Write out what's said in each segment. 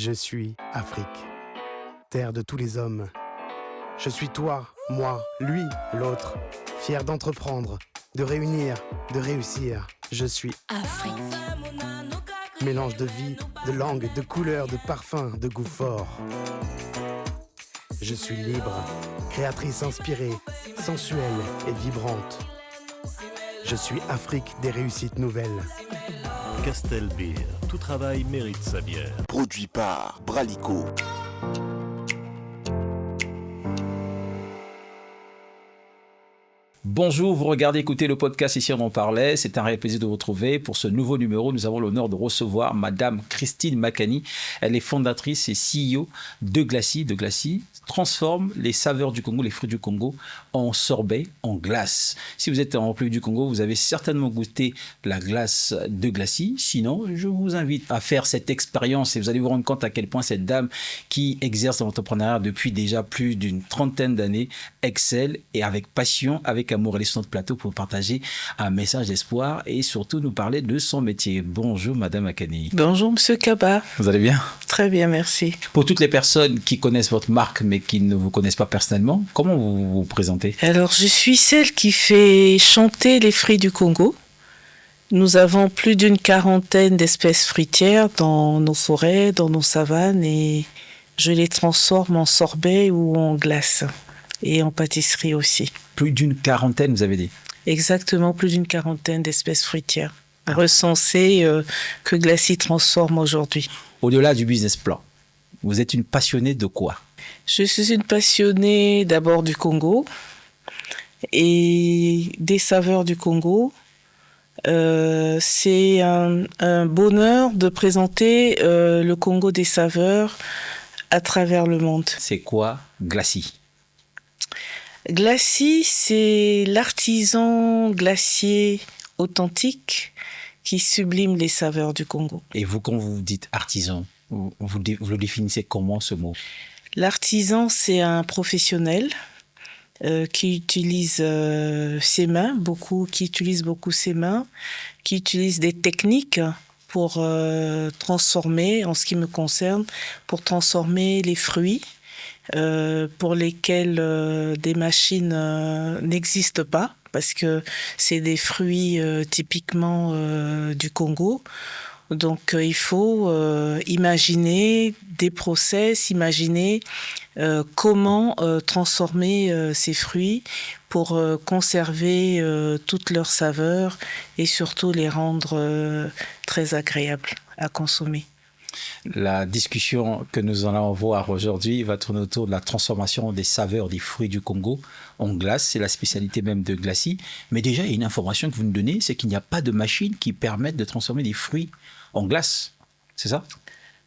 Je suis Afrique, terre de tous les hommes. Je suis toi, moi, lui, l'autre, fier d'entreprendre, de réunir, de réussir. Je suis Afrique. Mélange de vie, de langue, de couleurs, de parfums, de goût fort. Je suis libre, créatrice inspirée, sensuelle et vibrante. Je suis Afrique des réussites nouvelles. Castel Beer, tout travail mérite sa bière. Produit par Bralico. Bonjour, vous regardez, écoutez le podcast Ici on en parlait. C'est un réel plaisir de vous retrouver. Pour ce nouveau numéro, nous avons l'honneur de recevoir Madame Christine Makani. Elle est fondatrice et CEO de Glacy. De Glacy transforme les saveurs du Congo, les fruits du Congo, en sorbet, en glace. Si vous êtes en République du Congo, vous avez certainement goûté la glace de Glacy. Sinon, je vous invite à faire cette expérience et vous allez vous rendre compte à quel point cette dame qui exerce l'entrepreneuriat depuis déjà plus d'une trentaine d'années excelle et avec passion, avec amour. Elle est sur notre plateau pour partager un message d'espoir et surtout nous parler de son métier. Bonjour Madame Makani. Bonjour Monsieur Kaba. Vous allez bien? Très bien, merci. Pour toutes les personnes qui connaissent votre marque mais qui ne vous connaissent pas personnellement, comment vous vous présentez? Alors, je suis celle qui fait chanter les fruits du Congo. Nous avons plus d'une quarantaine d'espèces fruitières dans nos forêts, dans nos savanes et je les transforme en sorbet ou en glace et en pâtisserie aussi. Plus d'une quarantaine, vous avez dit? Exactement, plus d'une quarantaine d'espèces fruitières recensées que Glacy transforme aujourd'hui. Au-delà du business plan, vous êtes une passionnée de quoi? Je suis une passionnée d'abord du Congo et des saveurs du Congo. C'est un bonheur de présenter le Congo des saveurs à travers le monde. C'est quoi Glacy? Glacy, c'est l'artisan glacier authentique qui sublime les saveurs du Congo. Et vous, quand vous dites artisan, vous le définissez comment ce mot? L'artisan, c'est un professionnel qui utilise ses mains, qui utilise beaucoup ses mains, qui utilise des techniques pour transformer, en ce qui me concerne, pour transformer les fruits pour lesquels des machines n'existent pas, parce que c'est des fruits typiquement du Congo. Donc, il faut imaginer des process, imaginer comment transformer ces fruits pour conserver toutes leurs saveurs et surtout les rendre très agréables à consommer. La discussion que nous allons avoir aujourd'hui va tourner autour de la transformation des saveurs des fruits du Congo en glace. C'est la spécialité même de Glacy. Mais déjà, il y a une information que vous nous donnez, c'est qu'il n'y a pas de machine qui permette de transformer des fruits en glace. C'est ça?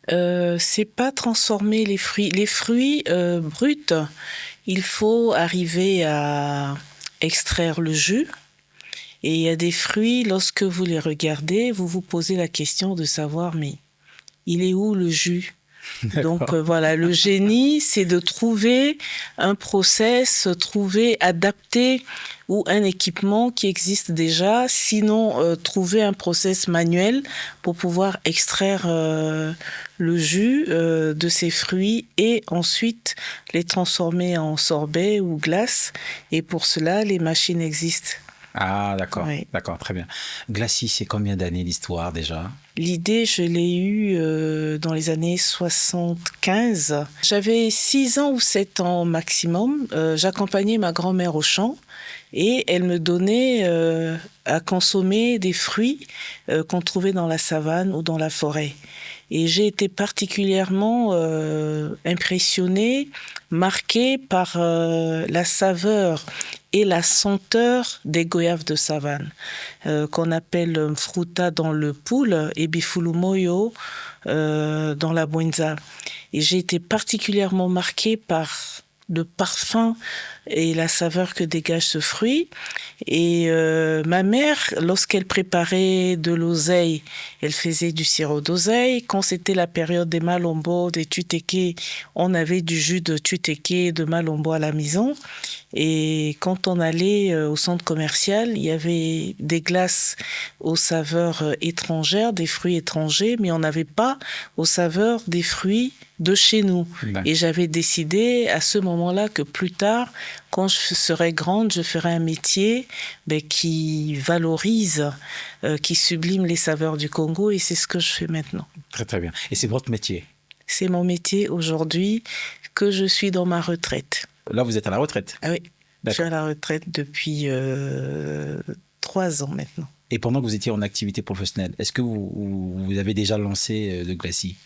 C'est pas transformer les fruits. Les fruits bruts, il faut arriver à extraire le jus. Et il y a des fruits, lorsque vous les regardez, vous vous posez la question de savoir, mais il est où le jus? Donc voilà, le génie, c'est de trouver un process, adapter ou un équipement qui existe déjà, sinon trouver un process manuel pour pouvoir extraire le jus de ces fruits et ensuite les transformer en sorbet ou glace. Et pour cela, les machines existent. Ah, d'accord, Oui. D'accord, très bien. Glacy, c'est combien d'années l'histoire déjà? L'idée, je l'ai eue dans les années 75. J'avais 6 ans ou 7 ans maximum. J'accompagnais ma grand-mère au champ et elle me donnait à consommer des fruits qu'on trouvait dans la savane ou dans la forêt. Et j'ai été particulièrement impressionnée, marquée par la saveur et la senteur des goyaves de savane, qu'on appelle fruta dans le poule et bifulumoyo dans la bwenza. Et j'ai été particulièrement marquée par le parfum et la saveur que dégage ce fruit. Et ma mère, lorsqu'elle préparait de l'oseille, elle faisait du sirop d'oseille. Quand c'était la période des malombo, des tuteke, on avait du jus de tuteke, de malombo à la maison. Et quand on allait au centre commercial, il y avait des glaces aux saveurs étrangères, des fruits étrangers, mais on n'avait pas aux saveurs des fruits de chez nous. Et j'avais décidé à ce moment-là que plus tard, quand je serai grande, je ferai un métier qui valorise, qui sublime les saveurs du Congo, et c'est ce que je fais maintenant. Très très bien. Et c'est votre métier? C'est mon métier aujourd'hui, que je suis dans ma retraite. Là, vous êtes à la retraite? Ah oui, je suis à la retraite depuis 3 ans maintenant. Et pendant que vous étiez en activité professionnelle, est-ce que vous avez déjà lancé le glacis?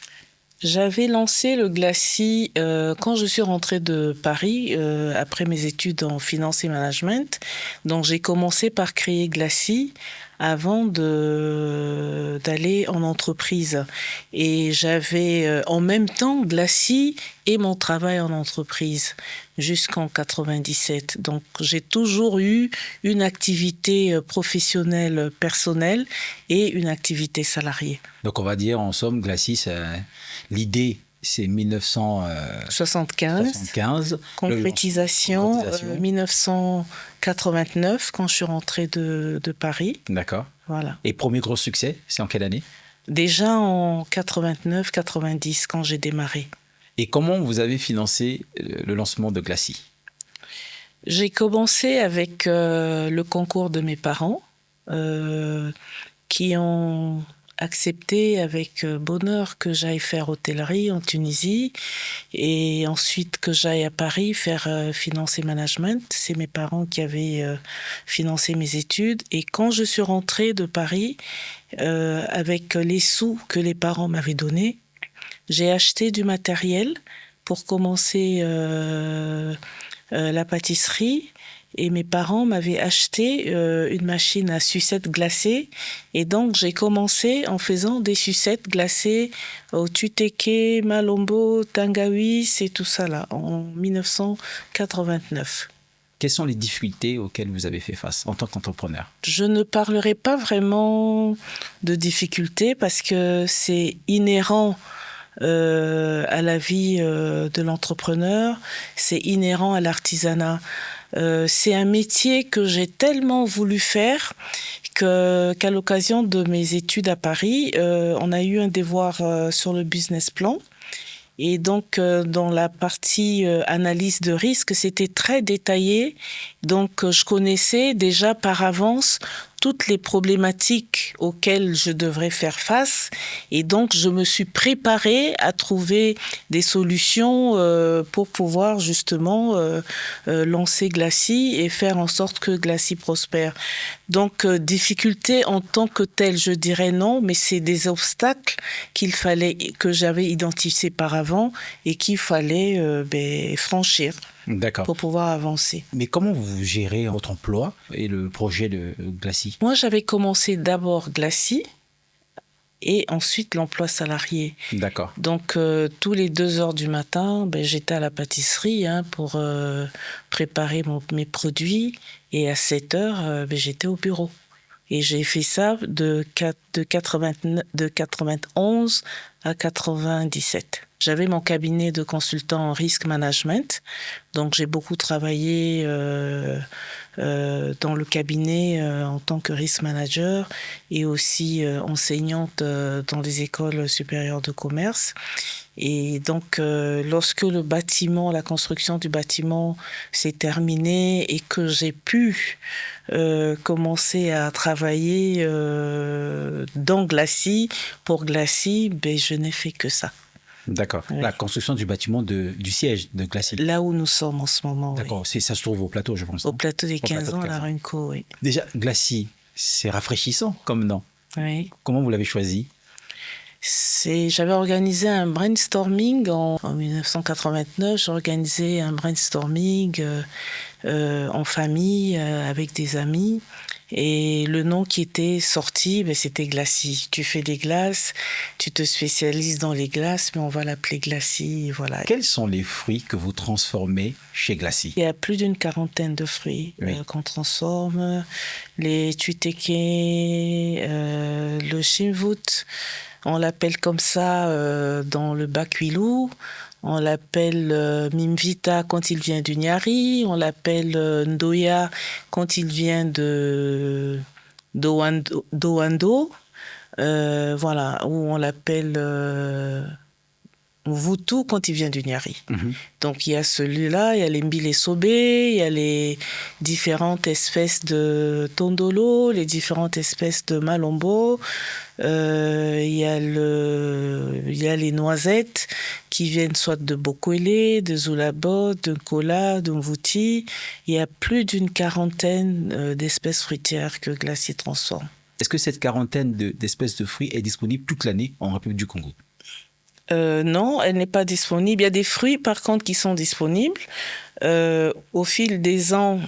J'avais lancé le glacis quand je suis rentrée de Paris, après mes études en finance et management. Donc j'ai commencé par créer glacis avant d'aller en entreprise. Et j'avais en même temps glacis et mon travail en entreprise jusqu'en 97. Donc j'ai toujours eu une activité professionnelle personnelle et une activité salariée. Donc on va dire en somme, glacis, l'idée c'est 1975. Concrétisation, 1989, quand je suis rentrée de Paris. D'accord. Voilà. Et premier gros succès, c'est en quelle année? Déjà en 89-90, quand j'ai démarré. Et comment vous avez financé le lancement de glacis? J'ai commencé avec le concours de mes parents, qui ont accepté avec bonheur que j'aille faire hôtellerie en Tunisie et ensuite que j'aille à Paris faire finance et management. C'est mes parents qui avaient financé mes études. Et quand je suis rentrée de Paris, avec les sous que les parents m'avaient donnés, j'ai acheté du matériel pour commencer la pâtisserie. Et mes parents m'avaient acheté une machine à sucettes glacées. Et donc, j'ai commencé en faisant des sucettes glacées au tuteke, malombo, tangawis et tout ça là, en 1989. Quelles sont les difficultés auxquelles vous avez fait face en tant qu'entrepreneur? Je ne parlerai pas vraiment de difficultés parce que c'est inhérent à la vie de l'entrepreneur, c'est inhérent à l'artisanat. C'est un métier que j'ai tellement voulu faire qu'à l'occasion de mes études à Paris, on a eu un devoir sur le business plan. Et donc, dans la partie analyse de risque, c'était très détaillé. Donc, je connaissais déjà par avance toutes les problématiques auxquelles je devrais faire face. Et donc, je me suis préparée à trouver des solutions pour pouvoir justement lancer Glacis et faire en sorte que Glacis prospère. Donc, difficulté en tant que telle, je dirais non, mais c'est des obstacles que j'avais identifiés par avant et qu'il fallait franchir. D'accord. Pour pouvoir avancer. Mais comment vous gérez votre emploi et le projet de Glacis? Moi, j'avais commencé d'abord Glacis et ensuite l'emploi salarié. D'accord. Donc, tous les 2 heures du matin, j'étais à la pâtisserie pour préparer mes produits et à 7 heures, j'étais au bureau. Et j'ai fait ça de 91 à 97. J'avais mon cabinet de consultant en risk management, donc j'ai beaucoup travaillé dans le cabinet en tant que risk manager et aussi enseignante dans les écoles supérieures de commerce. Et donc, lorsque la construction du bâtiment s'est terminée et que j'ai pu commencer à travailler dans Glacis, pour Glacis, je n'ai fait que ça. D'accord. Oui. La construction du bâtiment du siège de Glacis. Là où nous sommes en ce moment. D'accord. Oui. Ça se trouve au plateau, je pense. Au plateau des 15 ans, à la Runco, oui. Déjà, Glacis, c'est rafraîchissant comme nom. Oui. Comment vous l'avez choisi? J'avais organisé un brainstorming en 1989. J'ai organisé un brainstorming en famille avec des amis. Et le nom qui était sorti, c'était Glacy. Tu fais des glaces, tu te spécialises dans les glaces, mais on va l'appeler Glacy, voilà. Quels sont les fruits que vous transformez chez Glacy? Il y a plus d'une quarantaine de fruits qu'on transforme. Les tuitékés, le chimvut, on l'appelle comme ça dans le Bakwilou. On l'appelle Mimvita quand il vient du Nyari. On l'appelle Ndoya quand il vient de d'Oando. Voilà, ou on l'appelle Vutu quand il vient du Nyari. Donc il y a celui-là, il y a les Mbile Sobé, il y a les différentes espèces de Tondolo, les différentes espèces de Malombo, il y a les noisettes qui viennent soit de Bokwele, de Zulabot, de Nkola, de Mvuti. Il y a plus d'une quarantaine d'espèces fruitières que Glacy transforme. Est-ce que cette quarantaine d'espèces de fruits est disponible toute l'année en République du Congo? Non, elle n'est pas disponible. Il y a des fruits, par contre, qui sont disponibles. Au fil des ans,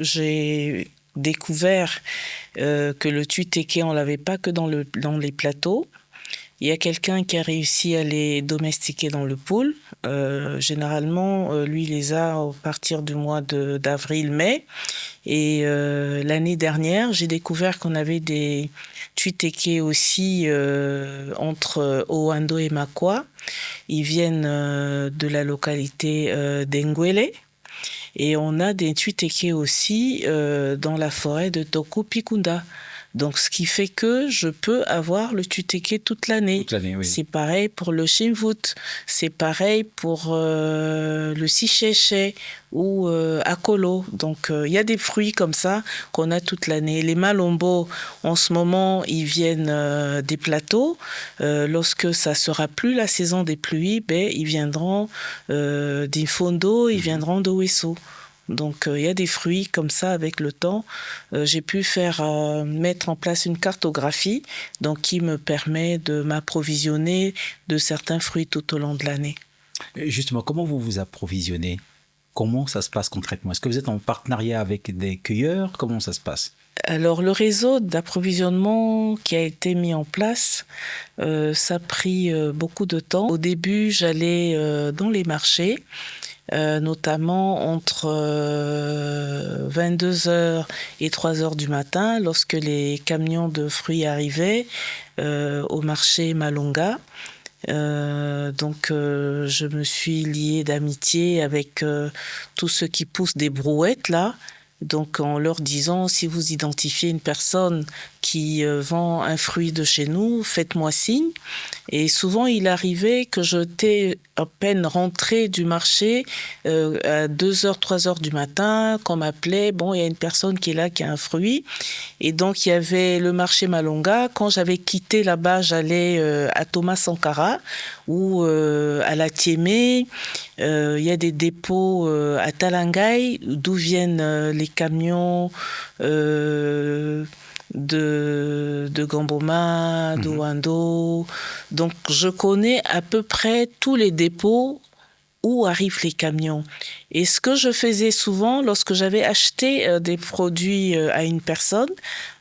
j'ai découvert que le tuitéké, on l'avait pas que dans les plateaux. Il y a quelqu'un qui a réussi à les domestiquer dans le pool. Généralement, lui, il les a à partir du mois d'avril-mai. Et l'année dernière, j'ai découvert qu'on avait des tuitékés aussi entre Oando et Makwa. Ils viennent de la localité d'Engwele. Et on a des tuitékés aussi dans la forêt de Toko-Pikunda. Donc, ce qui fait que je peux avoir le tuitéké toute l'année. Toute l'année, oui. C'est pareil pour le chimvut, c'est pareil pour le sicheche ou akolo. Donc, il y a des fruits comme ça qu'on a toute l'année. Les malombo, en ce moment, ils viennent des plateaux. Lorsque ça sera plus la saison des pluies, ils viendront d'Infondo, ils viendront de Wesso. Donc, il y a des fruits comme ça avec le temps. J'ai pu mettre en place une cartographie donc, qui me permet de m'approvisionner de certains fruits tout au long de l'année. Justement, comment vous vous approvisionnez? Comment ça se passe concrètement? Est-ce que vous êtes en partenariat avec des cueilleurs? Comment ça se passe? Alors, le réseau d'approvisionnement qui a été mis en place, ça a pris beaucoup de temps. Au début, j'allais dans les marchés. Notamment entre 22h et 3h du matin, lorsque les camions de fruits arrivaient au marché Malonga. Donc, je me suis liée d'amitié avec tous ceux qui poussent des brouettes, là. Donc, en leur disant, si vous identifiez une personne qui vend un fruit de chez nous, faites-moi signe. Et souvent, il arrivait que j'étais à peine rentrée du marché à 2h, 3h du matin, qu'on m'appelait, bon, il y a une personne qui est là, qui a un fruit. Et donc, il y avait le marché Malonga. Quand j'avais quitté là-bas, j'allais à Thomas Sankara ou à la Tiémé. Il y a des dépôts à Talangai, d'où viennent les camions de Gamboma, d'Oando. Donc, je connais à peu près tous les dépôts où arrivent les camions. Et ce que je faisais souvent, lorsque j'avais acheté des produits à une personne,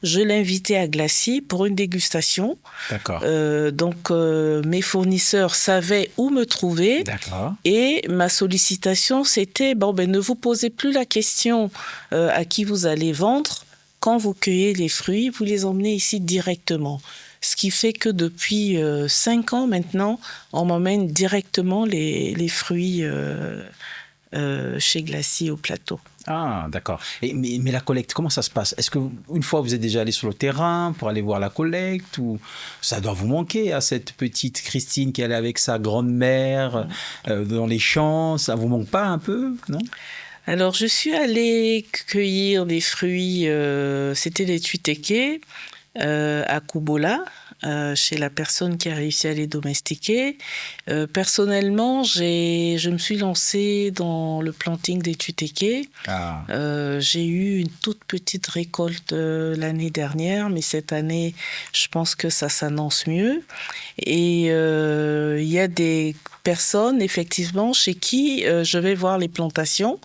je l'invitais à Glacy pour une dégustation. D'accord. Donc, mes fournisseurs savaient où me trouver. D'accord. Et ma sollicitation, c'était, ne vous posez plus la question à qui vous allez vendre. Quand vous cueillez les fruits, vous les emmenez ici directement. Ce qui fait que depuis 5 ans maintenant, on m'emmène directement les fruits chez Glacy au plateau. Ah, d'accord. Mais la collecte, comment ça se passe? Est-ce qu'une fois vous êtes déjà allé sur le terrain pour aller voir la collecte, ou ça doit vous manquer à cette petite Christine qui allait avec sa grand-mère dans les champs? Ça vous manque pas un peu, non? Alors, je suis allée cueillir des fruits, c'était les tuitékés, à Kubola, chez la personne qui a réussi à les domestiquer. Personnellement, je me suis lancée dans le planting des tuitékés. Ah. J'ai eu une toute petite récolte l'année dernière, mais cette année, je pense que ça s'annonce mieux. Et il y a des personnes, effectivement, chez qui je vais voir les plantations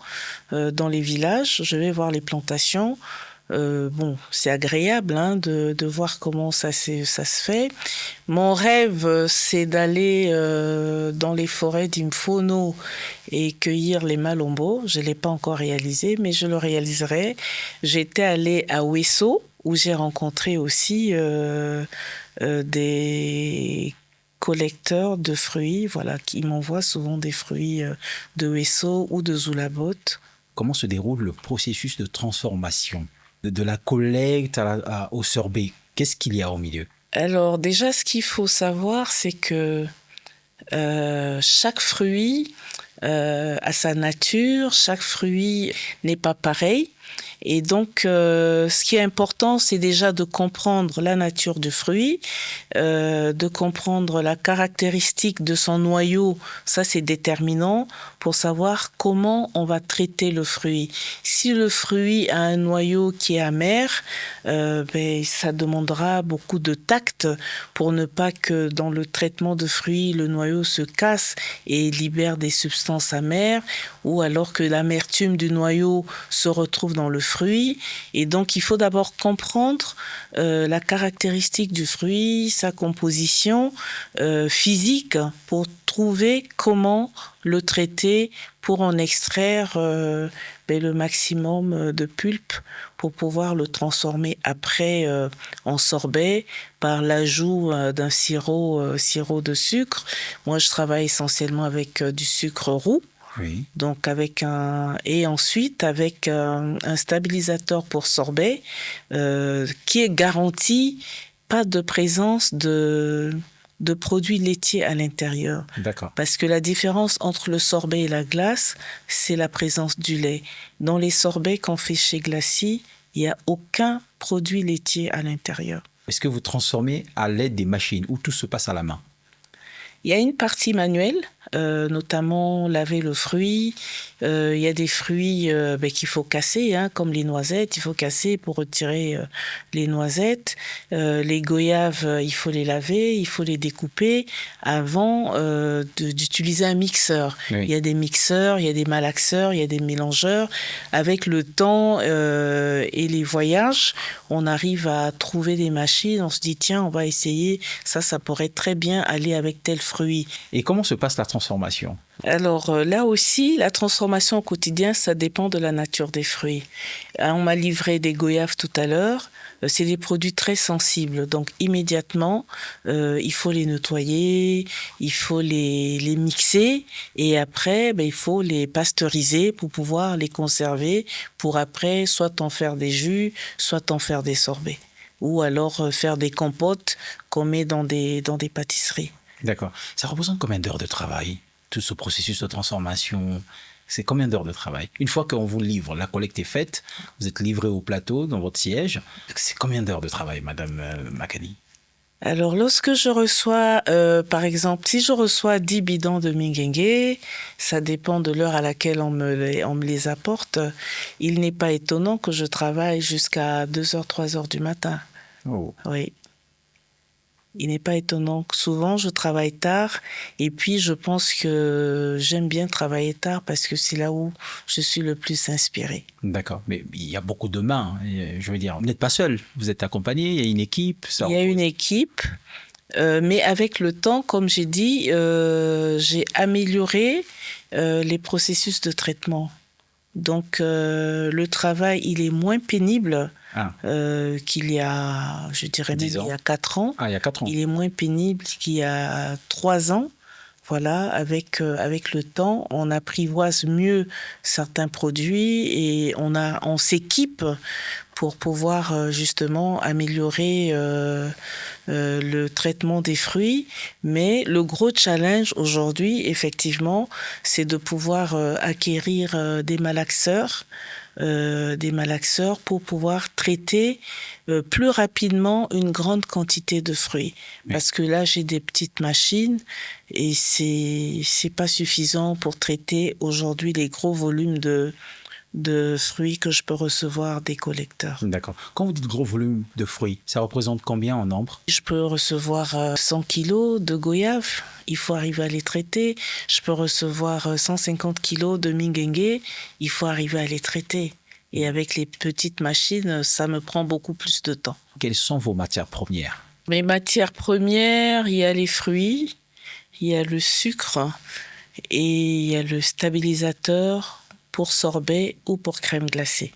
dans les villages. Je vais voir les plantations. Bon, c'est agréable de voir comment ça se fait. Mon rêve, c'est d'aller dans les forêts d'Imfono et cueillir les malombos. Je ne l'ai pas encore réalisé, mais je le réaliserai. J'étais allée à Ouesso, où j'ai rencontré aussi des collecteurs de fruits, voilà, qui m'envoient souvent des fruits de Ouesso ou de Zoulabot. Comment se déroule le processus de transformation de la collecte au sorbet? Qu'est-ce qu'il y a au milieu? Alors déjà, ce qu'il faut savoir, c'est que chaque fruit a sa nature, chaque fruit n'est pas pareil. Et donc, ce qui est important, c'est déjà de comprendre la nature du fruit, de comprendre la caractéristique de son noyau. Ça, c'est déterminant pour savoir comment on va traiter le fruit. Si le fruit a un noyau qui est amer, ça demandera beaucoup de tact pour ne pas que dans le traitement de fruits, le noyau se casse et libère des substances amères, ou alors que l'amertume du noyau se retrouve dans le fruit. Et donc, il faut d'abord comprendre la caractéristique du fruit, sa composition physique, pour trouver comment le traiter pour en extraire le maximum de pulpe pour pouvoir le transformer après en sorbet par l'ajout d'un sirop de sucre. Moi, je travaille essentiellement avec du sucre roux. Oui. Donc et ensuite avec un stabilisateur pour sorbet qui est garanti pas de présence de produits laitiers à l'intérieur. D'accord. Parce que la différence entre le sorbet et la glace, c'est la présence du lait. Dans les sorbets qu'on fait chez Glacis, il n'y a aucun produit laitier à l'intérieur. Est-ce que vous transformez à l'aide des machines ou tout se passe à la main? Il y a une partie manuelle, notamment laver le fruit. Il y a des fruits qu'il faut casser, comme les noisettes. Il faut casser pour retirer les noisettes. Les goyaves, il faut les laver, il faut les découper avant d'utiliser un mixeur. Oui. Il y a des mixeurs, il y a des malaxeurs, il y a des mélangeurs. Avec le temps et les voyages, on arrive à trouver des machines. On se dit, tiens, on va essayer. Ça pourrait très bien aller avec tel fruit. Et comment se passe la transformation? Alors là aussi, la transformation au quotidien, ça dépend de la nature des fruits. On m'a livré des goyaves tout à l'heure. C'est des produits très sensibles. Donc immédiatement, il faut les nettoyer, il faut les mixer et après, il faut les pasteuriser pour pouvoir les conserver pour après soit en faire des jus, soit en faire des sorbets. Ou alors faire des compotes qu'on met dans des pâtisseries. D'accord. Ça représente combien d'heures de travail, tout ce processus de transformation? C'est combien d'heures de travail? Une fois qu'on vous livre, la collecte est faite, vous êtes livré au plateau, dans votre siège. C'est combien d'heures de travail, Madame Makani? Alors, lorsque je reçois, par exemple, si je reçois 10 bidons de minguingue, ça dépend de l'heure à laquelle on me les apporte. Il n'est pas étonnant que je travaille jusqu'à 2h, 3h du matin. Oh. Oui. Il n'est pas étonnant que souvent je travaille tard et puis je pense que j'aime bien travailler tard parce que c'est là où je suis le plus inspirée. D'accord, mais il y a beaucoup de mains. Je veux dire, vous n'êtes pas seul, vous êtes accompagné, il y a une équipe. Il y a une équipe, mais avec le temps, comme j'ai dit, j'ai amélioré les processus de traitement. Donc le travail, il est moins pénible qu'il y a, je dirais même, il y a 4 ans. Ah, il y a 4 ans. Il est moins pénible qu'il y a 3 ans. Voilà, avec le temps, on apprivoise mieux certains produits et on s'équipe pour pouvoir justement améliorer le traitement des fruits. Mais le gros challenge aujourd'hui, effectivement, c'est de pouvoir acquérir des malaxeurs pour pouvoir traiter plus rapidement une grande quantité de fruits. Oui. Parce que là, j'ai des petites machines et c'est pas suffisant pour traiter aujourd'hui les gros volumes de fruits que je peux recevoir des collecteurs. D'accord. Quand vous dites gros volume de fruits, ça représente combien en nombre? Je peux recevoir 100 kilos de goyaves. Il faut arriver à les traiter. Je peux recevoir 150 kilos de minguingue. Il faut arriver à les traiter. Et avec les petites machines, ça me prend beaucoup plus de temps. Quelles sont vos matières premières? Mes matières premières, il y a les fruits, il y a le sucre et il y a le stabilisateur pour sorbet ou pour crème glacée.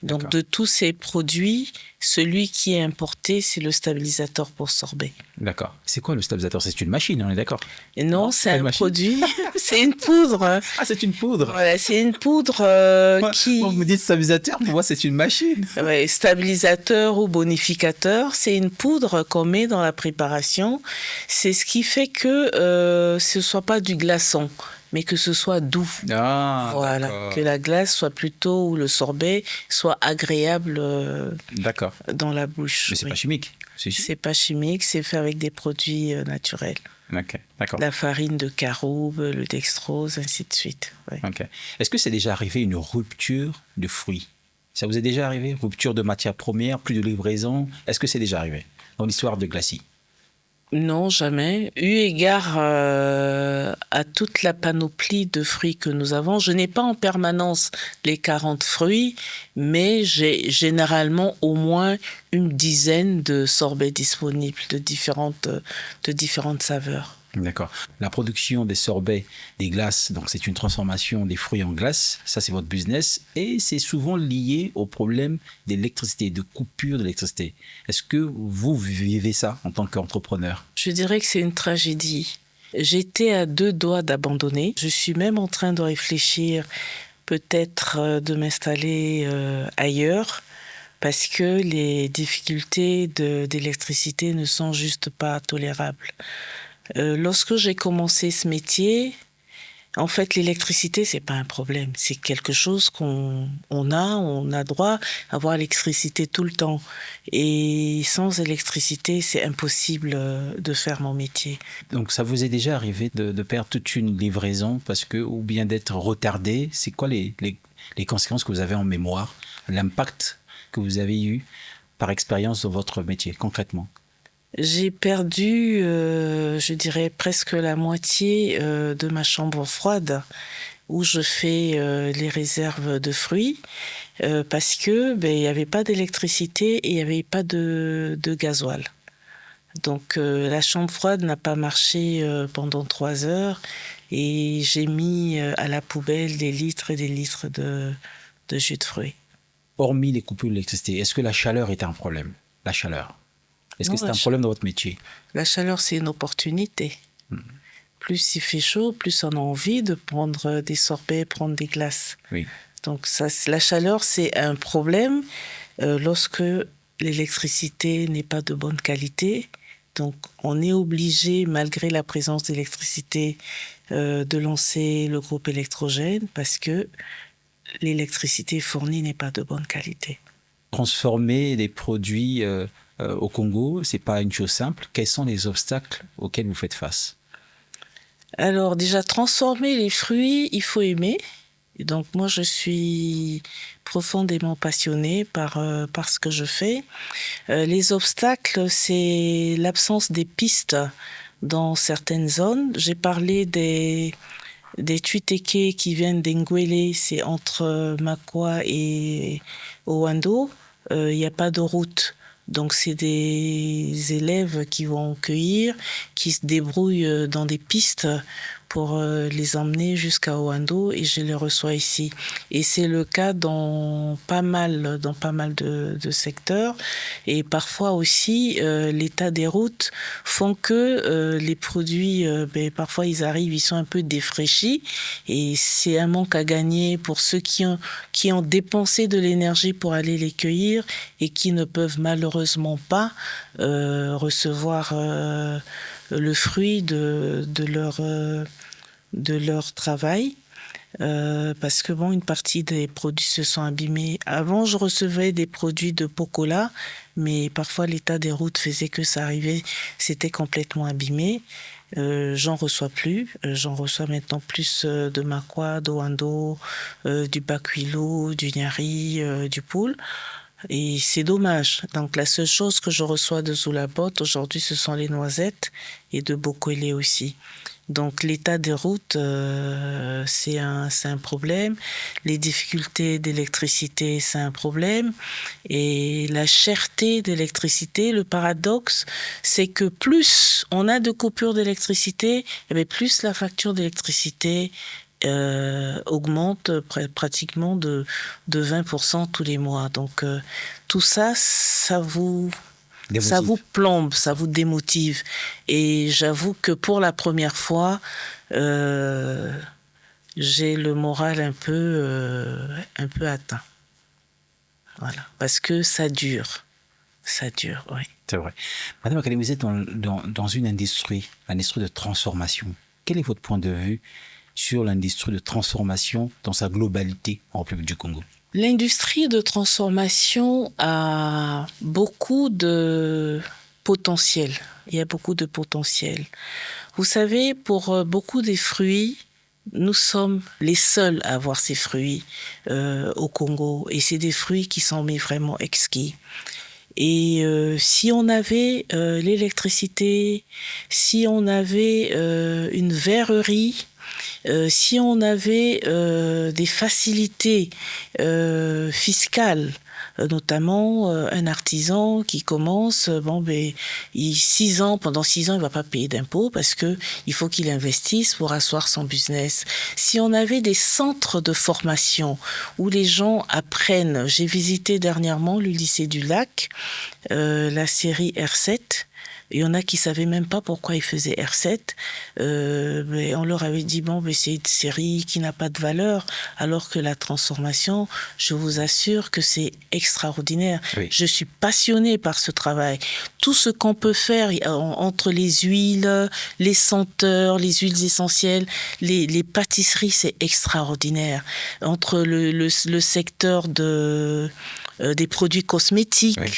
Donc d'accord. de tous ces produits, celui qui est importé, c'est le stabilisateur pour sorbet. D'accord. C'est quoi le stabilisateur? C'est une machine, on est d'accord? Et non, c'est pas un une machine. produit, c'est une poudre. Ah, c'est une poudre. Voilà, c'est une poudre qui... Vous me dites stabilisateur, pour moi c'est une machine. Ouais, stabilisateur ou bonificateur, c'est une poudre qu'on met dans la préparation. C'est ce qui fait que ce ne soit pas du glaçon, mais que ce soit doux. Ah, Voilà, d'accord. que la glace soit plutôt, ou le sorbet soit agréable D'accord. dans la bouche. Mais c'est Oui. pas chimique. C'est pas chimique, c'est fait avec des produits naturels. Ok, d'accord. La farine de caroube, le dextrose, ainsi de suite. Ouais. Ok. Est-ce que c'est déjà arrivé une rupture de fruits? Ça vous est déjà arrivé? Rupture de matière première, plus de livraison? Est-ce que c'est déjà arrivé dans l'histoire de Glacis? Non, jamais. Eu égard à toute la panoplie de fruits que nous avons, je n'ai pas en permanence les 40 fruits, mais j'ai généralement au moins une dizaine de sorbets disponibles de différentes saveurs. D'accord. La production des sorbets, des glaces, donc c'est une transformation des fruits en glace. Ça, c'est votre business. Et c'est souvent lié au problème d'électricité, de coupure d'électricité. Est-ce que vous vivez ça en tant qu'entrepreneur? Je dirais que c'est une tragédie. J'étais à 2 doigts d'abandonner. Je suis même en train de réfléchir peut-être de m'installer ailleurs parce que les difficultés d'électricité ne sont juste pas tolérables. Lorsque j'ai commencé ce métier, en fait, l'électricité, c'est pas un problème. C'est quelque chose on a droit à avoir l'électricité tout le temps. Et sans électricité, c'est impossible de faire mon métier. Donc, ça vous est déjà arrivé de perdre toute une livraison parce que, ou bien d'être retardé? C'est quoi les conséquences que vous avez en mémoire? L'impact que vous avez eu par expérience dans votre métier, concrètement? J'ai perdu, je dirais, presque la moitié de ma chambre froide où je fais les réserves de fruits parce que il y avait pas d'électricité et il y avait pas de gasoil. Donc la chambre froide n'a pas marché pendant 3 heures et j'ai mis à la poubelle des litres et des litres de jus de fruits. Hormis les coupures d'électricité, est-ce que la chaleur était un problème? La chaleur. Est-ce que Non, c'est un problème dans votre métier? La chaleur, c'est une opportunité. Plus il fait chaud, plus on a envie de prendre des sorbets, prendre des glaces. Oui. Donc la chaleur, c'est un problème lorsque l'électricité n'est pas de bonne qualité. Donc on est obligé, malgré la présence d'électricité, de lancer le groupe électrogène parce que l'électricité fournie n'est pas de bonne qualité. Transformer les produits au Congo, c'est pas une chose simple. Quels sont les obstacles auxquels vous faites face? Alors déjà, transformer les fruits, il faut aimer. Et donc moi, je suis profondément passionnée par ce que je fais. Les obstacles, c'est l'absence des pistes dans certaines zones. J'ai parlé des Tuiteke qui viennent d'Engwele, c'est entre Makwa et Owando. Il n'y a pas de route. Donc, c'est des élèves qui vont cueillir, qui se débrouillent dans des pistes pour les emmener jusqu'à Owando et je les reçois ici. Et c'est le cas dans pas mal de secteurs. Et parfois aussi, l'état des routes font que les produits, parfois ils arrivent, ils sont un peu défraîchis et c'est un manque à gagner pour ceux qui ont dépensé de l'énergie pour aller les cueillir et qui ne peuvent malheureusement pas recevoir le fruit de leur travail parce que une partie des produits se sont abîmés. Avant, je recevais des produits de Pocola, mais parfois l'état des routes faisait que ça arrivait, c'était complètement abîmé. J'en reçois plus. J'en reçois maintenant plus de Makwa, d'Owando, du Bakwilo, du Nyari, du Poul. Et c'est dommage. Donc la seule chose que je reçois de Zulabot aujourd'hui, ce sont les noisettes et de Bokwele aussi. Donc l'état des routes, c'est un problème. Les difficultés d'électricité, c'est un problème. Et la cherté d'électricité, le paradoxe, c'est que plus on a de coupures d'électricité, plus la facture d'électricité augmente pratiquement de 20% tous les mois. Donc tout ça, ça vous plombe, ça vous démotive. Et j'avoue que pour la première fois, j'ai le moral un peu atteint. Voilà, parce que ça dure. Ça dure, oui. C'est vrai. Madame Makani, vous êtes dans une industrie, l'industrie de transformation. Quel est votre point de vue sur l'industrie de transformation dans sa globalité en République du Congo? L'industrie de transformation a beaucoup de potentiel. Il y a beaucoup de potentiel. Vous savez, pour beaucoup des fruits, nous sommes les seuls à avoir ces fruits au Congo. Et c'est des fruits qui sont vraiment exquis. Et si on avait l'électricité, si on avait une verrerie, si on avait des facilités fiscales, notamment un artisan qui commence, pendant 6 ans, il va pas payer d'impôts parce que il faut qu'il investisse pour asseoir son business. Si on avait des centres de formation où les gens apprennent, j'ai visité dernièrement le lycée du Lac, la série R7. Il y en a qui savaient même pas pourquoi ils faisaient R7. Mais on leur avait dit, c'est une série qui n'a pas de valeur, alors que la transformation, je vous assure que c'est extraordinaire. Oui. Je suis passionnée par ce travail. Tout ce qu'on peut faire entre les huiles, les senteurs, les huiles essentielles, les pâtisseries, c'est extraordinaire. Entre le secteur des produits cosmétiques. Oui.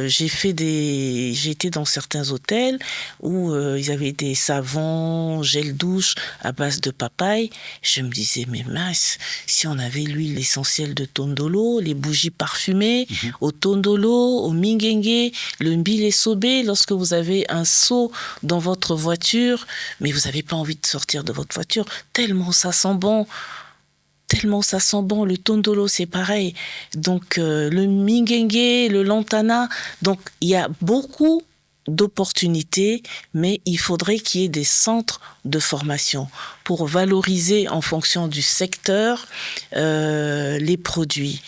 J'ai été dans certains hôtels où ils avaient des savons, gel douche à base de papaye. Je me disais, mais mince, si on avait l'huile essentielle de tondolo, les bougies parfumées, au tondolo, au minguengue, le mbile sobé, lorsque vous avez un seau dans votre voiture, mais vous n'avez pas envie de sortir de votre voiture, tellement ça sent bon. Le tondolo, c'est pareil. Donc, le minguengue, le lantana. Donc, il y a beaucoup d'opportunités, mais il faudrait qu'il y ait des centres de formation pour valoriser en fonction du secteur les produits.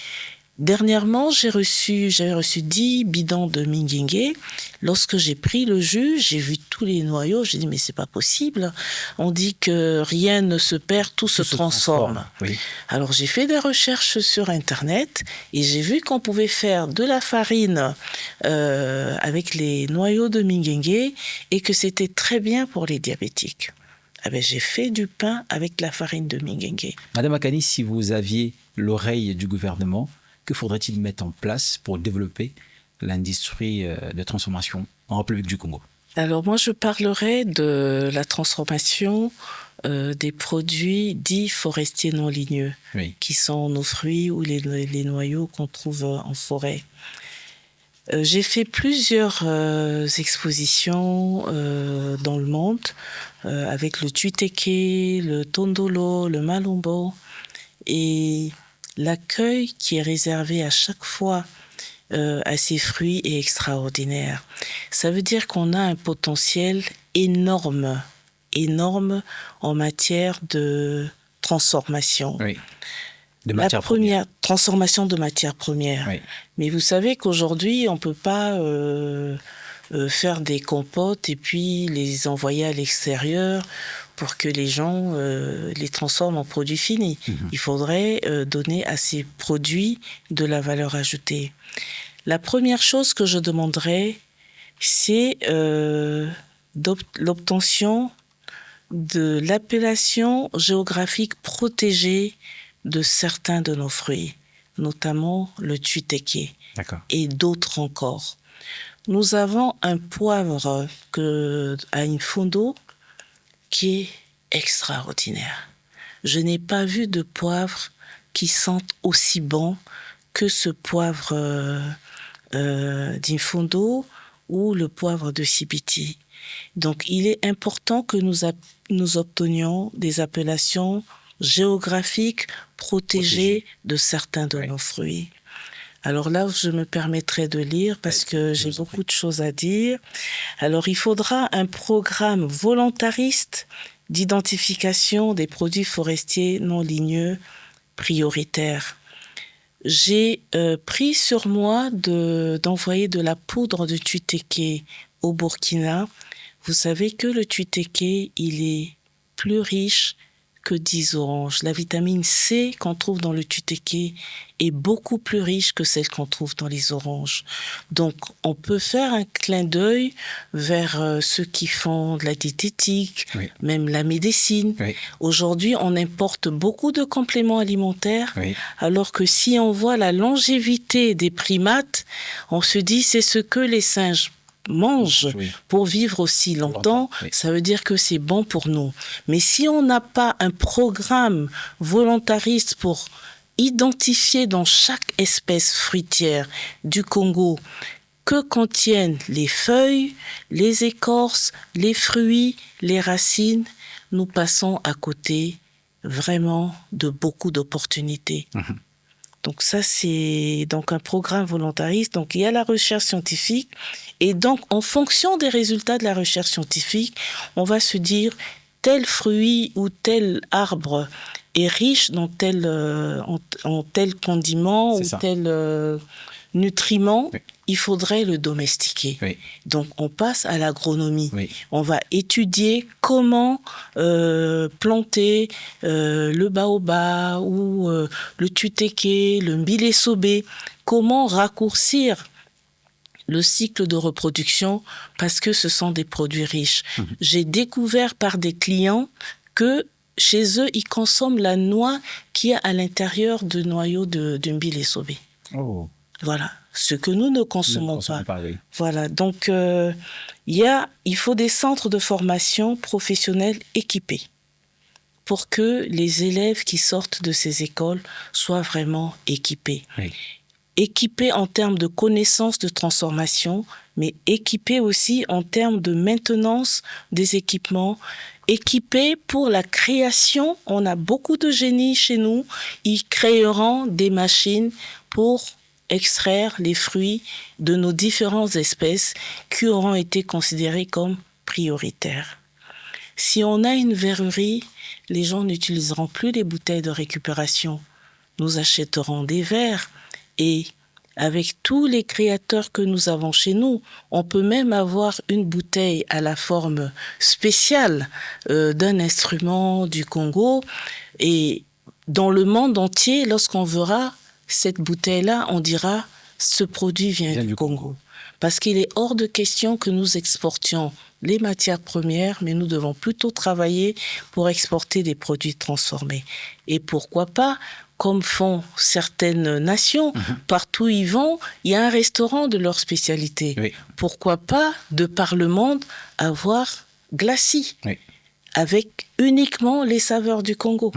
Dernièrement, j'avais reçu 10 bidons de minguengue. Lorsque j'ai pris le jus, j'ai vu tous les noyaux. J'ai dit, mais c'est pas possible. On dit que rien ne se perd, tout se transforme. Oui. Alors, j'ai fait des recherches sur Internet et j'ai vu qu'on pouvait faire de la farine avec les noyaux de minguengue et que c'était très bien pour les diabétiques. J'ai fait du pain avec la farine de minguengue. Madame Makani, si vous aviez l'oreille du gouvernement, que faudrait-il mettre en place pour développer l'industrie de transformation en République du Congo? Alors moi, je parlerai de la transformation des produits dits forestiers non ligneux, oui, qui sont nos fruits ou les noyaux qu'on trouve en forêt. J'ai fait plusieurs expositions dans le monde avec le tuiteke, le tondolo, le malombo, et l'accueil qui est réservé à chaque fois à ces fruits est extraordinaire. Ça veut dire qu'on a un potentiel énorme en matière de transformation. Oui. Transformation de matières premières. Oui. Mais vous savez qu'aujourd'hui, on ne peut pas faire des compotes et puis les envoyer à l'extérieur pour que les gens les transforment en produits finis. Il faudrait donner à ces produits de la valeur ajoutée. La première chose que je demanderais, c'est l'obtention de l'appellation géographique protégée de certains de nos fruits, notamment le tuiteke et d'autres encore. Nous avons un poivre à Infondo qui est extraordinaire. Je n'ai pas vu de poivre qui sente aussi bon que ce poivre d'Infondo ou le poivre de Sibiti. Donc, il est important que nous obtenions des appellations géographiques protégées de certains de nos fruits. Alors là, je me permettrai de lire parce que j'ai beaucoup de choses à dire. Alors, il faudra un programme volontariste d'identification des produits forestiers non ligneux prioritaires. J'ai pris sur moi d'envoyer de la poudre de tutéké au Burkina. Vous savez que le tutéké, il est plus riche que 10 oranges. La vitamine C qu'on trouve dans le tutéké est beaucoup plus riche que celle qu'on trouve dans les oranges. Donc, on peut faire un clin d'œil vers ceux qui font de la diététique, même la médecine. Aujourd'hui, on importe beaucoup de compléments alimentaires, alors que si on voit la longévité des primates, on se dit c'est ce que les singes mangent pour vivre aussi longtemps, ça veut dire que c'est bon pour nous. Mais si on n'a pas un programme volontariste pour identifier dans chaque espèce fruitière du Congo que contiennent les feuilles, les écorces, les fruits, les racines, nous passons à côté vraiment de beaucoup d'opportunités. Donc ça, c'est donc un programme volontariste. Donc il y a la recherche scientifique et donc en fonction des résultats de la recherche scientifique, on va se dire tel fruit ou tel arbre est riche dans tel en tel condiment ou tel nutriment. Il faudrait le domestiquer. Donc, on passe à l'agronomie. On va étudier comment planter le baobab ou le tutéké, le mbile-sobé, comment raccourcir le cycle de reproduction parce que ce sont des produits riches. J'ai découvert par des clients que chez eux, ils consomment la noix qui est à l'intérieur du noyau de mbile-sobé. Voilà, ce que nous ne consommons pas. Voilà, donc il faut des centres de formation professionnels équipés pour que les élèves qui sortent de ces écoles soient vraiment équipés. Équipés en termes de connaissances de transformation, mais équipés aussi en termes de maintenance des équipements, équipés pour la création. On a beaucoup de génies chez nous, ils créeront des machines pour extraire les fruits de nos différentes espèces qui auront été considérées comme prioritaires. Si on a une verrerie, les gens n'utiliseront plus les bouteilles de récupération. Nous achèterons des verres et avec tous les créateurs que nous avons chez nous, on peut même avoir une bouteille à la forme spéciale d'un instrument du Congo et dans le monde entier, lorsqu'on verra cette bouteille-là, on dira ce produit vient du Congo. Parce qu'il est hors de question que nous exportions les matières premières, mais nous devons plutôt travailler pour exporter des produits transformés. Et pourquoi pas, comme font certaines nations, partout où ils vont, il y a un restaurant de leur spécialité. Pourquoi pas, de par le monde, avoir Glacis, avec uniquement les saveurs du Congo.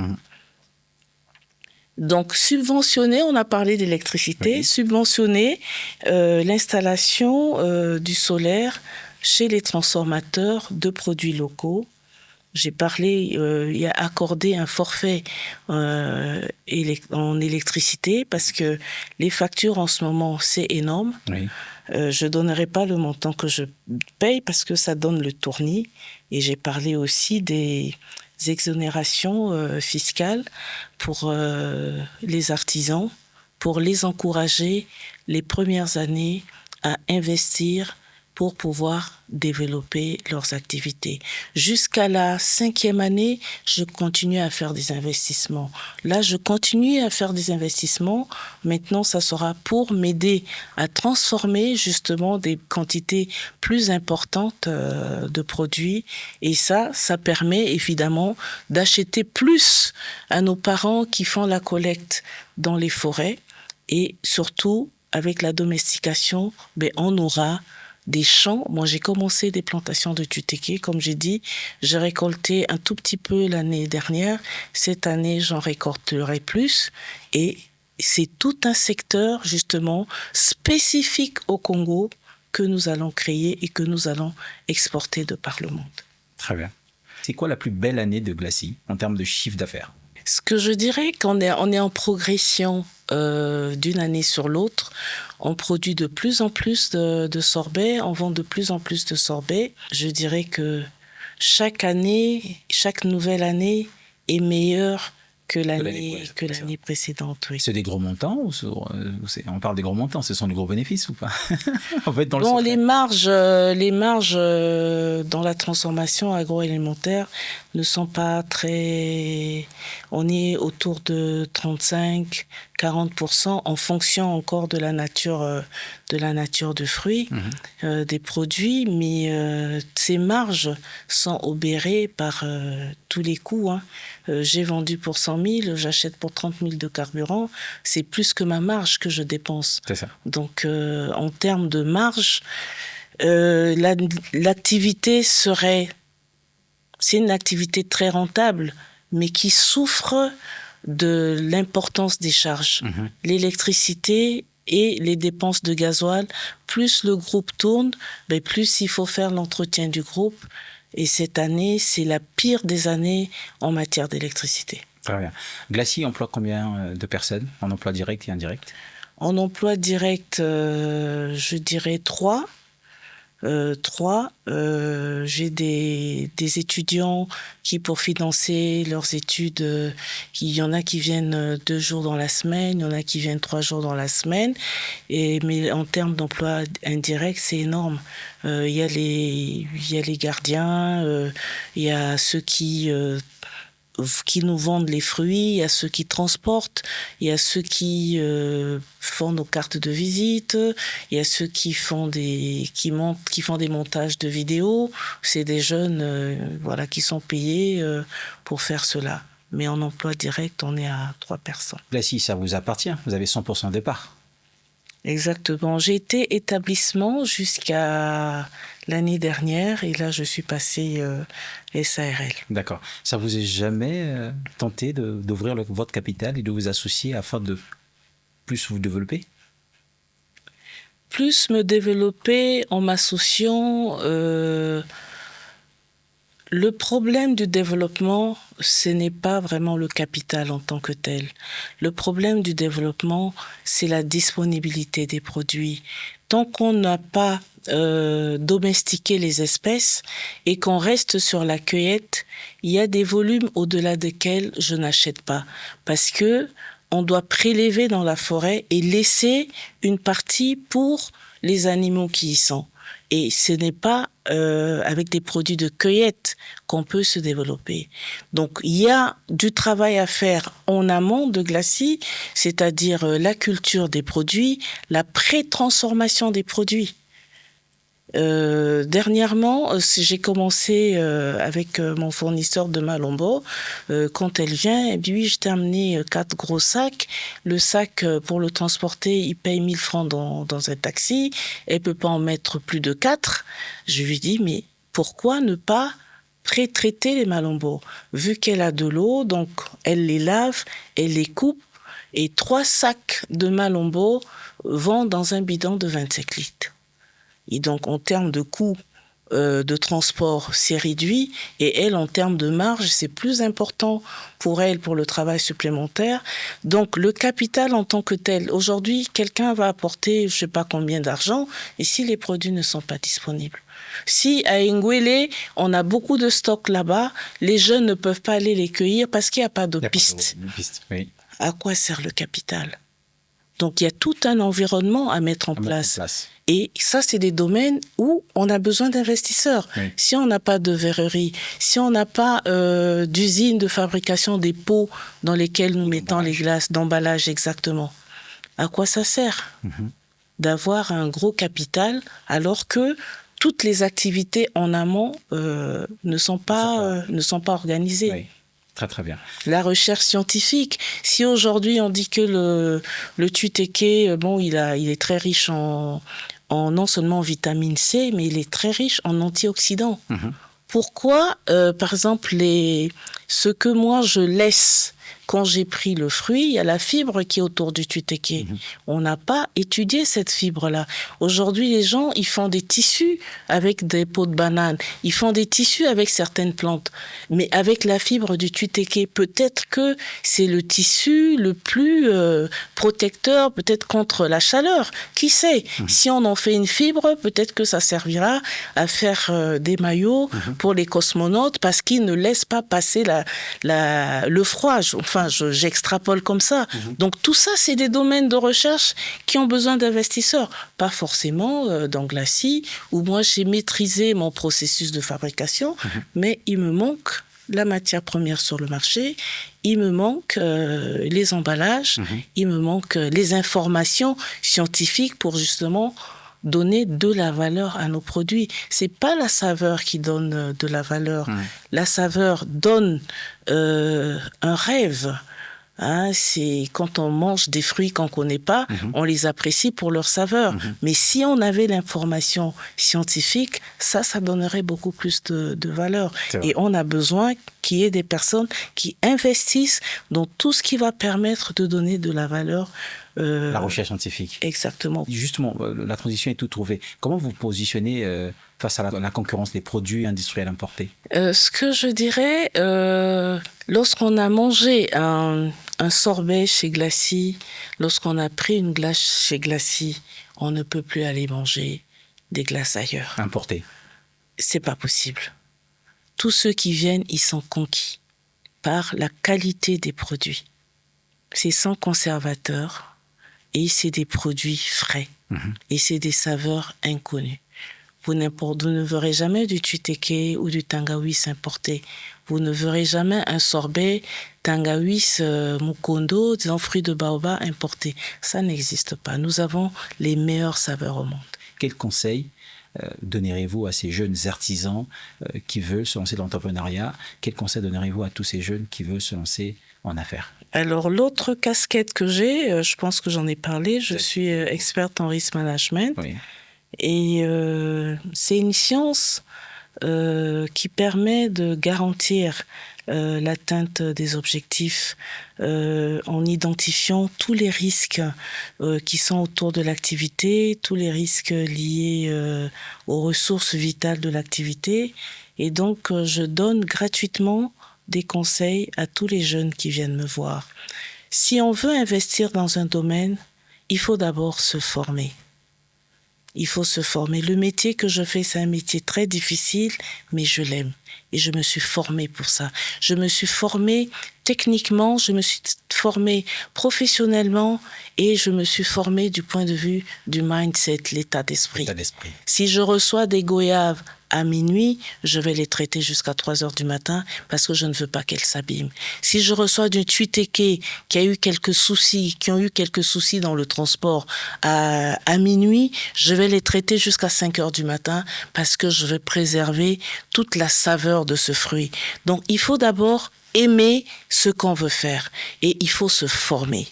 Donc, subventionner, on a parlé d'électricité, subventionner l'installation du solaire chez les transformateurs de produits locaux. J'ai parlé, il y a accordé un forfait en électricité parce que les factures en ce moment, c'est énorme. Je ne donnerai pas le montant que je paye parce que ça donne le tournis. Et j'ai parlé aussi des exonérations fiscales pour les artisans, pour les encourager les premières années à investir pour pouvoir développer leurs activités. Jusqu'à la 5e année, je continue à faire des investissements. Là, je continue à faire des investissements. Maintenant, ça sera pour m'aider à transformer justement des quantités plus importantes de produits. Et ça permet évidemment d'acheter plus à nos parents qui font la collecte dans les forêts. Et surtout, avec la domestication, on aura des champs. Moi, j'ai commencé des plantations de tutéké. Comme j'ai dit, j'ai récolté un tout petit peu l'année dernière. Cette année, j'en récolterai plus. Et c'est tout un secteur, justement, spécifique au Congo que nous allons créer et que nous allons exporter de par le monde. Très bien. C'est quoi la plus belle année de Glacis en termes de chiffre d'affaires? Ce que je dirais qu'on est en progression d'une année sur l'autre. On produit de plus en plus de sorbets, on vend de plus en plus de sorbets. Je dirais que chaque année, chaque nouvelle année est meilleure que l'année précédente. Oui. C'est des gros montants ou on parle des gros montants, ce sont des gros bénéfices ou pas? En fait, dans le Bon, secret. les marges dans la transformation agroalimentaire ne sont pas très... On est autour de 35-40% en fonction encore de la nature de fruits, des produits, mais ces marges sont obérées par tous les coûts. J'ai vendu pour 100 000, j'achète pour 30 000 de carburant, c'est plus que ma marge que je dépense. C'est ça. Donc, en termes de marge, l'activité c'est une activité très rentable, mais qui souffre de l'importance des charges. L'électricité et les dépenses de gasoil, plus le groupe tourne, plus il faut faire l'entretien du groupe. Et cette année, c'est la pire des années en matière d'électricité. Très bien. Glacis emploie combien de personnes en emploi direct et indirect? En emploi direct, je dirais 3. J'ai des étudiants qui, pour financer leurs études, il y en a qui viennent 2 jours dans la semaine, il y en a qui viennent 3 jours dans la semaine. Mais en termes d'emploi indirect, c'est énorme. Il y a les gardiens, il y a ceux qui nous vendent les fruits, il y a ceux qui transportent, il y a ceux qui font nos cartes de visite, il y a ceux qui font des montages de vidéos. C'est des jeunes qui sont payés pour faire cela. Mais en emploi direct, on est à 3 personnes. Glacis, ça vous appartient, vous avez 100% de départ. Exactement. J'ai été établissement jusqu'à l'année dernière et là, je suis passée SARL. D'accord. Ça vous est jamais tenté d'ouvrir votre capital et de vous associer afin de plus vous développer? Plus me développer en m'associant. Le problème du développement, ce n'est pas vraiment le capital en tant que tel. Le problème du développement, c'est la disponibilité des produits. Tant qu'on n'a pas domestiqué les espèces et qu'on reste sur la cueillette, il y a des volumes au-delà desquels je n'achète pas. Parce que on doit prélever dans la forêt et laisser une partie pour les animaux qui y sont. Et ce n'est pas avec des produits de cueillette qu'on peut se développer. Donc, il y a du travail à faire en amont de Glacis, c'est-à-dire la culture des produits, la pré-transformation des produits. Dernièrement, j'ai commencé avec mon fournisseur de Malombo. Quand elle vient, elle dit oui, je t'ai amené 4 gros sacs. Le sac, pour le transporter, il paye 1000 francs dans un taxi. Elle peut pas en mettre plus de 4. Je lui dis, mais pourquoi ne pas pré-traiter les Malombo? Vu qu'elle a de l'eau, donc elle les lave, elle les coupe. Et 3 sacs de Malombo vont dans un bidon de 25 litres. Et donc, en termes de coût de transport, c'est réduit. Et elle, en termes de marge, c'est plus important pour elle, pour le travail supplémentaire. Donc, le capital en tant que tel, aujourd'hui, quelqu'un va apporter je ne sais pas combien d'argent, et si les produits ne sont pas disponibles. Si à Ngwele, on a beaucoup de stocks là-bas, les jeunes ne peuvent pas aller les cueillir parce qu'il n'y a pas de piste. Oui. À quoi sert le capital? Donc, il y a tout un environnement à mettre en place. Et ça, c'est des domaines où on a besoin d'investisseurs. Oui. Si on n'a pas de verrerie, si on n'a pas d'usine de fabrication des pots dans lesquels nous mettons les glaces, d'emballage exactement, à quoi ça sert d'avoir un gros capital alors que toutes les activités en amont ne sont pas organisées. Oui. Très, très bien. La recherche scientifique. Si aujourd'hui on dit que le tuteke, bon, il est très riche en non seulement vitamine C, mais il est très riche en antioxydants. Pourquoi, par exemple, ce que moi je laisse quand j'ai pris le fruit, il y a la fibre qui est autour du tuteke. On n'a pas étudié cette fibre-là. Aujourd'hui, les gens, ils font des tissus avec des peaux de banane. Ils font des tissus avec certaines plantes. Mais avec la fibre du tuteke, peut-être que c'est le tissu le plus protecteur, peut-être contre la chaleur. Qui sait? Si on en fait une fibre, peut-être que ça servira à faire des maillots pour les cosmonautes parce qu'ils ne laissent pas passer le froid. Enfin, j'extrapole comme ça. Donc tout ça, c'est des domaines de recherche qui ont besoin d'investisseurs. Pas forcément dans Glacis, où moi j'ai maîtrisé mon processus de fabrication, mais il me manque la matière première sur le marché, il me manque les emballages, il me manque les informations scientifiques pour justement donner de la valeur à nos produits. C'est pas la saveur qui donne de la valeur. La saveur donne un rêve. Hein, c'est quand on mange des fruits qu'on ne connaît pas, on les apprécie pour leur saveur. Mais si on avait l'information scientifique, ça donnerait beaucoup plus de valeur. Et on a besoin qu'il y ait des personnes qui investissent dans tout ce qui va permettre de donner de la valeur. La recherche scientifique. Exactement. Justement, la transition est tout trouvée. Comment vous positionnez face à la concurrence des produits industriels importés? Ce que je dirais, lorsqu'on a mangé un sorbet chez Glacis, lorsqu'on a pris une glace chez Glacis, on ne peut plus aller manger des glaces ailleurs. Importées. C'est pas possible. Tous ceux qui viennent, ils sont conquis par la qualité des produits. C'est sans conservateur et c'est des produits frais et c'est des saveurs inconnues. Vous ne verrez jamais du tuteke ou du tangawis importé. Vous ne verrez jamais un sorbet tangawis mukondo, disons fruits de baobab importé. Ça n'existe pas. Nous avons les meilleures saveurs au monde. Quel conseil donnerez-vous à ces jeunes artisans qui veulent se lancer dans l'entrepreneuriat? Quel conseil donnerez-vous à tous ces jeunes qui veulent se lancer en affaires? Alors, l'autre casquette que j'ai, je pense que j'en ai parlé, je suis experte en risk management. Oui. Et c'est une science qui permet de garantir l'atteinte des objectifs en identifiant tous les risques qui sont autour de l'activité, tous les risques liés aux ressources vitales de l'activité. Et donc, je donne gratuitement des conseils à tous les jeunes qui viennent me voir. Si on veut investir dans un domaine, il faut d'abord se former. Il faut se former. Le métier que je fais, c'est un métier très difficile, mais je l'aime. Et je me suis formée pour ça. Je me suis formée techniquement, je me suis formée professionnellement et je me suis formée du point de vue du mindset, l'état d'esprit. Si je reçois des goyaves à minuit, je vais les traiter jusqu'à 3 heures du matin parce que je ne veux pas qu'elles s'abîment. Si je reçois du tuteke qui ont eu quelques soucis dans le transport à minuit, je vais les traiter jusqu'à 5 heures du matin parce que je veux préserver toute la saveur de ce fruit. Donc, il faut d'abord aimer ce qu'on veut faire et il faut se former.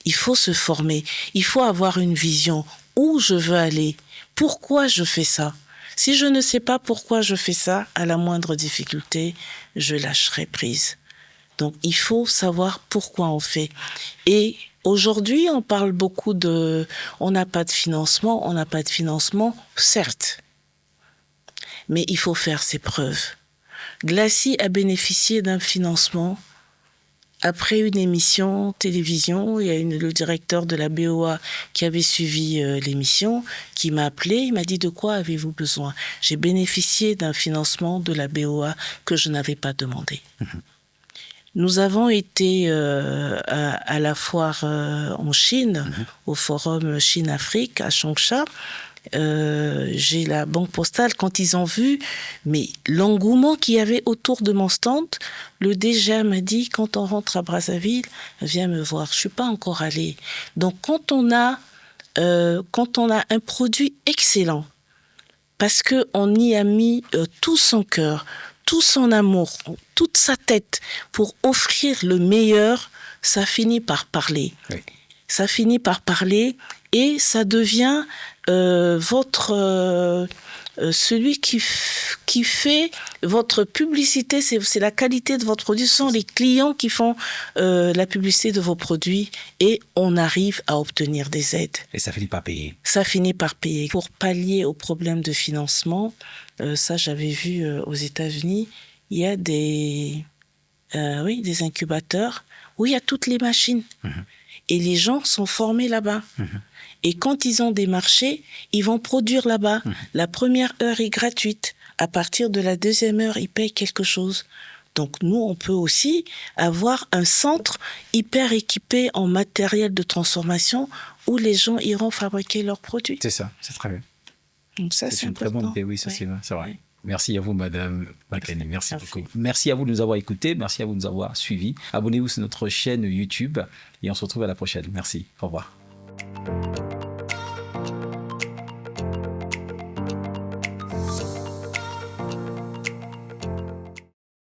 Il faut se former. Il faut avoir une vision. Où je veux aller? Pourquoi je fais ça? Si je ne sais pas pourquoi je fais ça, à la moindre difficulté, je lâcherai prise. Donc, il faut savoir pourquoi on fait. Et aujourd'hui, on parle beaucoup on n'a pas de financement, certes. Mais il faut faire ses preuves. Glacis a bénéficié d'un financement après une émission télévision. Il y a le directeur de la BOA qui avait suivi l'émission, qui m'a appelé. Il m'a dit: de quoi avez-vous besoin? J'ai bénéficié d'un financement de la BOA que je n'avais pas demandé. Nous avons été à la foire en Chine, au forum Chine-Afrique à Changsha. J'ai la banque postale, quand ils ont vu l'engouement qu'il y avait autour de mon stand, le DGA m'a dit: quand on rentre à Brazzaville, viens me voir. Je suis pas encore allée. Donc quand on a un produit excellent, parce que on y a mis tout son cœur, tout son amour, toute sa tête pour offrir le meilleur, ça finit par parler. Oui. Ça finit par parler et ça devient votre celui qui fait votre publicité, c'est la qualité de votre produit. Ce sont les clients qui font la publicité de vos produits et on arrive à obtenir des aides. Et ça finit par payer. Ça finit par payer. Pour pallier aux problèmes de financement, ça j'avais vu aux États-Unis, il y a des incubateurs où il y a toutes les machines. Et les gens sont formés là-bas. Et quand ils ont des marchés, ils vont produire là-bas. La première heure est gratuite. À partir de la deuxième heure, ils payent quelque chose. Donc nous, on peut aussi avoir un centre hyper équipé en matériel de transformation où les gens iront fabriquer leurs produits. C'est ça, c'est très bien. Donc ça, c'est une très bonne idée, oui, ça c'est vrai. Oui. Merci à vous, Madame Makani. Merci beaucoup. Merci à vous de nous avoir écoutés. Merci à vous de nous avoir suivis. Abonnez-vous sur notre chaîne YouTube et on se retrouve à la prochaine. Merci. Au revoir.